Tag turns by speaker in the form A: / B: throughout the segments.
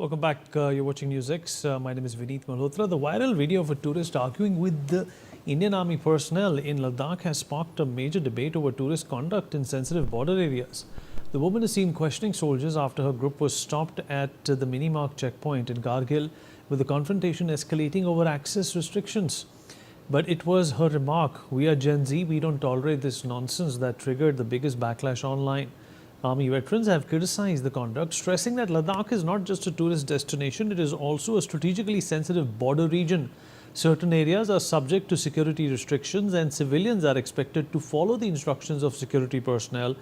A: Welcome back. You're watching NewsX. My name is Vineet Malhotra. The viral video of a tourist arguing with the Indian Army personnel in Ladakh has sparked a major debate over tourist conduct in sensitive border areas. The woman is seen questioning soldiers after her group was stopped at the Minimark checkpoint in Kargil, with the confrontation escalating over access restrictions. But it was her remark, "We are Gen Z, we don't tolerate this nonsense," that triggered the biggest backlash online. Army veterans have criticized the conduct, stressing that Ladakh is not just a tourist destination, it is also a strategically sensitive border region. Certain areas are subject to security restrictions and civilians are expected to follow the instructions of security personnel.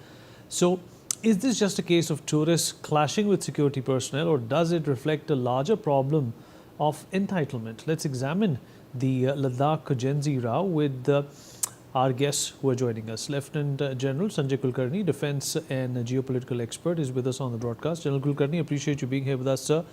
A: So, is this just a case of tourists clashing with security personnel, or does it reflect a larger problem of entitlement? Let's examine the Ladakh Gen Z row with our guests who are joining us. Lieutenant General Sanjay Kulkarni, defense and geopolitical expert, is with us on the broadcast. General Kulkarni, appreciate you being here with us, sir.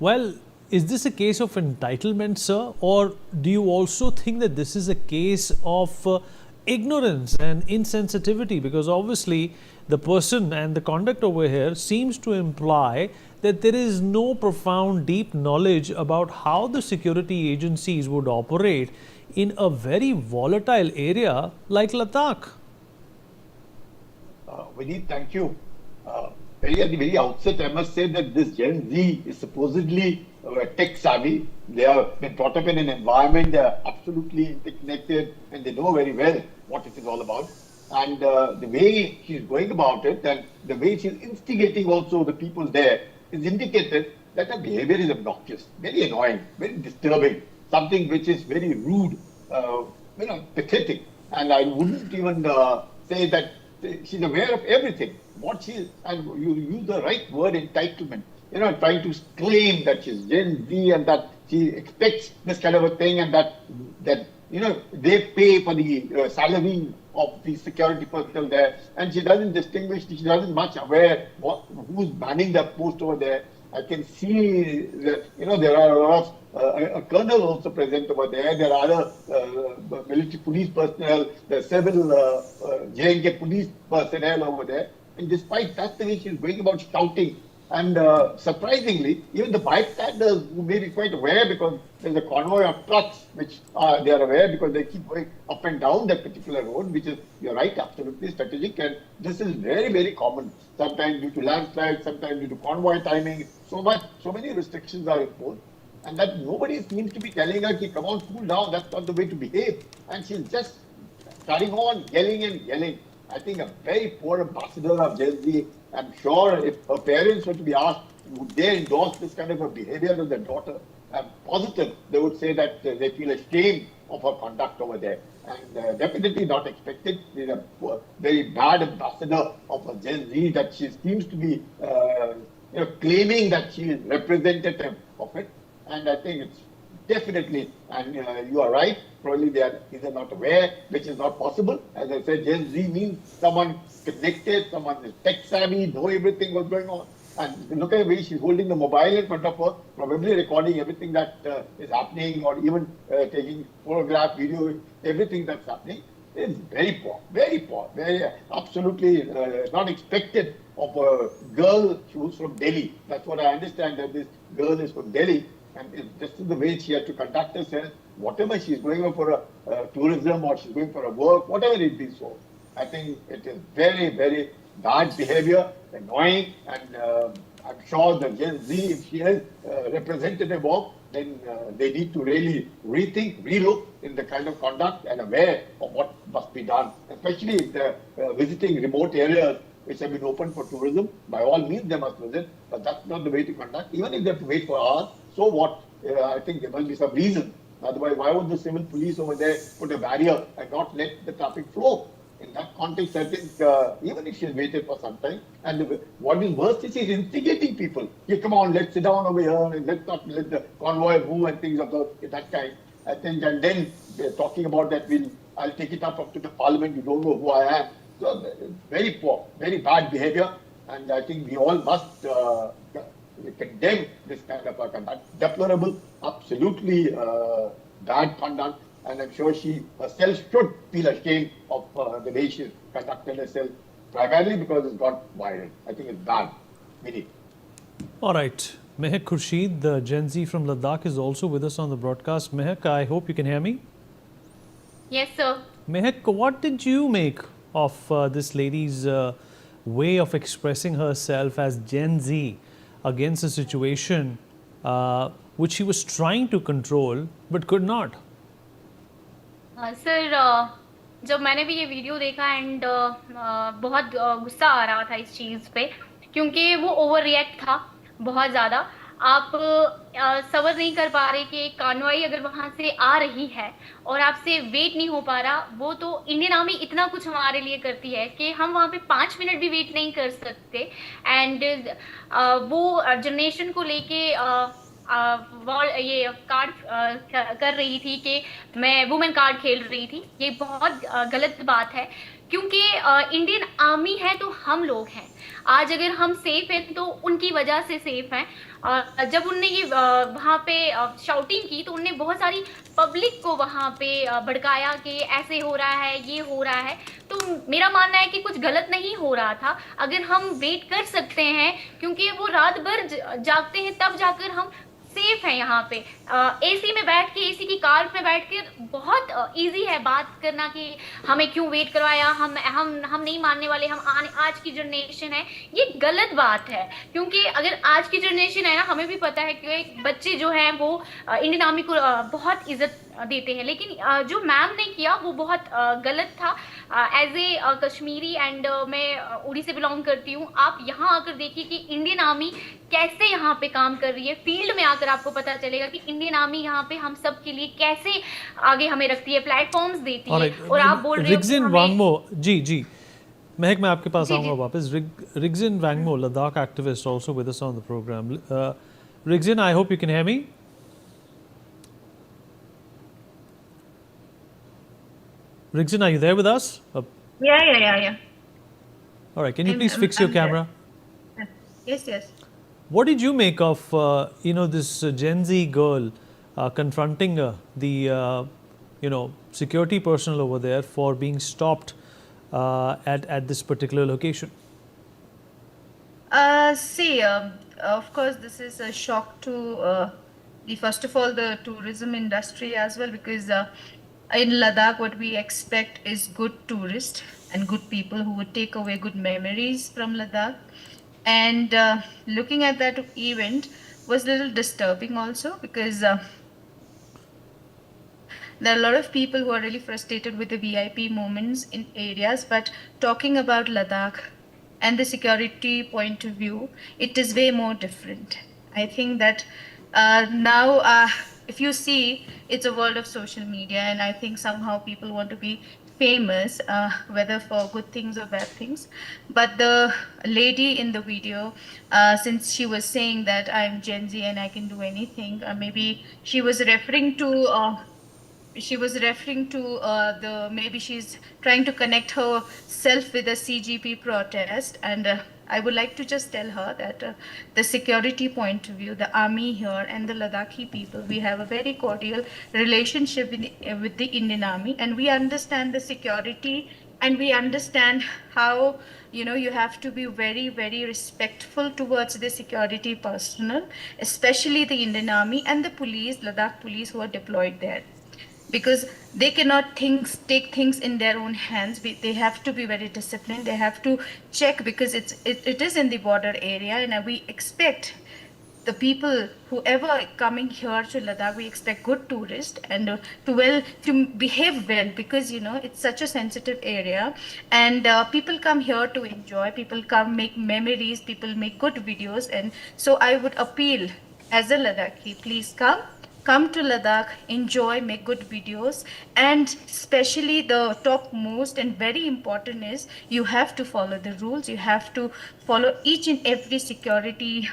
A: Well, is this a case of entitlement, sir, or do you also think that this is a case of ignorance and insensitivity? Because obviously the person and the conduct over here seems to imply that there is no profound, deep knowledge about how the security agencies would operate in a very volatile area like Ladakh.
B: Vineet, thank you. At the very outset, I must say that this Gen Z is supposedly tech savvy. They have been brought up in an environment, they are absolutely interconnected, and they know very well what it is all about. And the way she's going about it, and the way she's instigating also the people there, is indicated that her behavior is obnoxious, very annoying, very disturbing, something which is very rude, pathetic. And I wouldn't even say that she's aware of everything. And you use the right word, entitlement, trying to claim that she's Gen Z and that she expects this kind of a thing, and that they pay for the salary of the security personnel there, and she doesn't distinguish, she doesn't much aware who's manning that post over there. I can see that, there are a lot of a colonel also present over there. There are other military police personnel, the civil J&K police personnel over there. And despite that, the way she's going about shouting, and surprisingly, even the bystanders who may be quite aware, because there's a convoy of trucks which they are aware because they keep going up and down that particular road, which is, you're right, absolutely strategic. And this is very, very common. Sometimes due to landslides, sometimes due to convoy timing, so many restrictions are imposed. And that nobody seems to be telling her, come on, cool down, that's not the way to behave. And she's just carrying on yelling and yelling. I think a very poor ambassador of Gen Z. I'm sure if her parents were to be asked, would they endorse this kind of a behavior of their daughter? I'm positive they would say that they feel ashamed of her conduct over there. And definitely not expected. She's a very bad ambassador of a Gen Z, that she seems to be claiming that she is representative of it. And I think it's definitely, and you are right, probably they are either not aware, which is not possible. As I said, Gen Z means someone connected, someone is tech savvy, know everything what's going on. And look at the way she's holding the mobile in front of her, probably recording everything that is happening, or even taking photograph, video, everything that's happening. It's very poor, very absolutely not expected of a girl who's from Delhi. That's what I understand, that this girl is from Delhi. And it's just the way she had to conduct herself, whatever she's going for tourism, or she's going for a work, whatever it be so. I think it is very, very bad behavior, annoying, and I'm sure the Gen Z, if she is representative of, then they need to really rethink, relook in the kind of conduct and aware of what must be done, especially if they're visiting remote areas which have been open for tourism. By all means, they must visit, but that's not the way to conduct. Even if they have to wait for hours, so what? I think there must be some reason. Otherwise, why would the civil police over there put a barrier and not let the traffic flow? In that context, I think even if she's waited for some time, and what is worse is she's instigating people. Hey, come on, let's sit down over here, and let's not let the convoy move and things of that kind. I think, and then they're talking about that I'll take it up to the parliament. You don't know who I am. So very poor, very bad behavior, and I think we all must condemn this kind of conduct. Deplorable, absolutely bad conduct, and I'm sure she herself should feel ashamed of the way she's conducted herself, primarily because it's got viral. I think it's bad. Really.
A: All right. Mehak Khurshid, the Gen Z from Ladakh, is also with us on the broadcast. Mehak, I hope you can hear me.
C: Yes, sir.
A: Mehak, what did you make of this lady's way of expressing herself as Gen Z against a situation which she was trying to control but could not?
C: Sir जब मैंने भी ये video देखा and बहुत गुस्सा आ रहा था इस चीज पे क्योंकि वो ओवर रिएक्ट था बहुत ज्यादा। आप सबर नहीं कर पा रहे कि एक कानवाई अगर वहां से आ रही है और आपसे वेट नहीं हो पा रहा। वो तो इंडियन आर्मी इतना कुछ हमारे लिए करती है कि हम वहां पे 5 मिनट भी वेट नहीं कर सकते। एंड वो जनरेशन को लेके ये कार्ड कर रही थी कि मैं वुमेन कार्ड खेल रही थी। ये बहुत गलत बात है क्योंकि इंडियन आर्मी है तो हम लोग हैं। आज अगर हम सेफ हैं तो उनकी वजह से सेफ हैं। जब उनने ये वहां पे शाउटिंग की तो उनने बहुत सारी पब्लिक को वहां पे भड़काया कि ऐसे हो रहा है, ये हो रहा है। तो मेरा मानना है कि कुछ गलत नहीं हो रहा था। अगर हम वेट कर सकते हैं क्योंकि वो रात भर जागते हैं तब जाकर हम सेफ है यहाँ पे। एसी में बैठ के, एसी की कार में बैठ के बहुत इजी है बात करना कि हमें क्यों वेट करवाया, हम नहीं मानने वाले, आज की जनरेशन है। ये गलत बात है क्योंकि अगर आज की जनरेशन है ना, हमें भी पता है कि बच्चे जो हैं वो इंडियन आर्मी को बहुत इज्जत देते हैं। लेकिन जो मैम ने किया वो बहुत गलत था। एज ए कश्मीरी एंड मैं उड़ी से बिलोंग करती हूँ। आप यहाँ आकर देखिए कि इंडियन आर्मी कैसे यहाँ पे काम कर रही है। फील्ड में आकर आपको पता चलेगा कि इंडियन आर्मी यहाँ पे हम सब के लिए कैसे आगे हमें रखती है, प्लेटफॉर्म्स देती है। और आप बोल रहे हो
A: रिग्जिन वांगमो, जी महक, मैं आपके पास
C: जी
A: आऊंगा
C: जी
A: वापस। Rigzin Wangmo, Ladakh activist, also with us on the program. Rigzin, I hope you can hear me. Rigzin, are you there with us?
C: yeah.
A: All right, can you please fix your
C: I'm there.
A: camera?
C: Yes.
A: What did you make of this Gen Z girl confronting the security personnel over there for being stopped at this particular location?
D: See, of course, this is a shock to first of all, the tourism industry as well, because in Ladakh, what we expect is good tourists and good people who would take away good memories from Ladakh. And looking at that event was a little disturbing also, because there are a lot of people who are really frustrated with the VIP moments in areas, but talking about Ladakh and the security point of view, it is way more different. I think that now, if you see, it's a world of social media, and I think somehow people want to be famous, whether for good things or bad things. But the lady in the video, since she was saying that I'm Gen Z and I can do anything, maybe she was referring to maybe she's trying to connect herself with the CGP protest. And I would like to just tell her that the security point of view, the army here and the Ladakhi people, we have a very cordial relationship with the Indian Army, and we understand the security, and we understand how you have to be very, very respectful towards the security personnel, especially the Indian Army and the police, Ladakh police, who are deployed there, because they cannot take things in their own hands. They have to be very disciplined. They have to check, because it is in the border area, and we expect the people, whoever coming here to Ladakh, we expect good tourists and to behave well, because it's such a sensitive area, and people come here to enjoy. People come make memories. People make good videos, and so I would appeal as a Ladakhi, please come to Ladakh, enjoy, make good videos, and especially the topmost and very important is you have to follow the rules. You have to follow each and every security,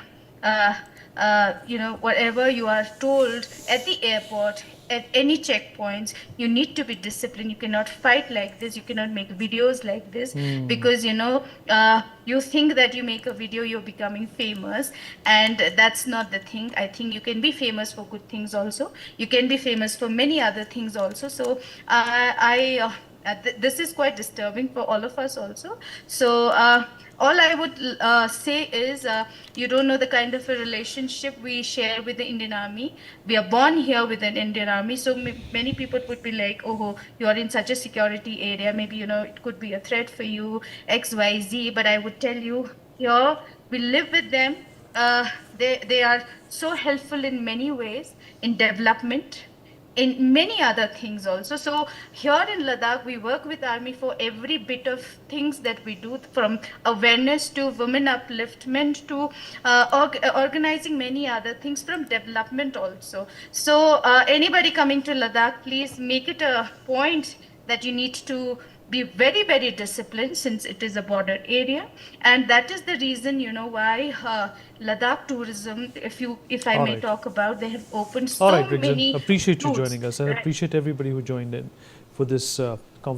D: whatever you are told at the airport, at any checkpoints. You need to be disciplined. You cannot fight like this. You cannot make videos like this, because you think that you make a video, you're becoming famous, and that's not the thing. I think you can be famous for good things also. You can be famous for many other things also. So This is quite disturbing for all of us also. So all I would say is, you don't know the kind of a relationship we share with the Indian Army. We are born here with an Indian Army, so many people would be like, oh, you are in such a security area, maybe, you know, it could be a threat for you, XYZ. But I would tell you, here we live with them. They are so helpful in many ways, in development, in many other things also. So here in Ladakh, we work with Army for every bit of things that we do, from awareness to women upliftment to organizing many other things, from development also. So anybody coming to Ladakh, please make it a point that you need to be very, very disciplined, since it is a border area. And that is the reason, you know, why Ladakh tourism, if I
A: All
D: may
A: right.
D: talk about, they have opened
A: All
D: so
A: right, Rigzin,
D: many
A: appreciate you
D: routes.
A: joining us, and
D: Right.
A: appreciate everybody who joined in for this conversation.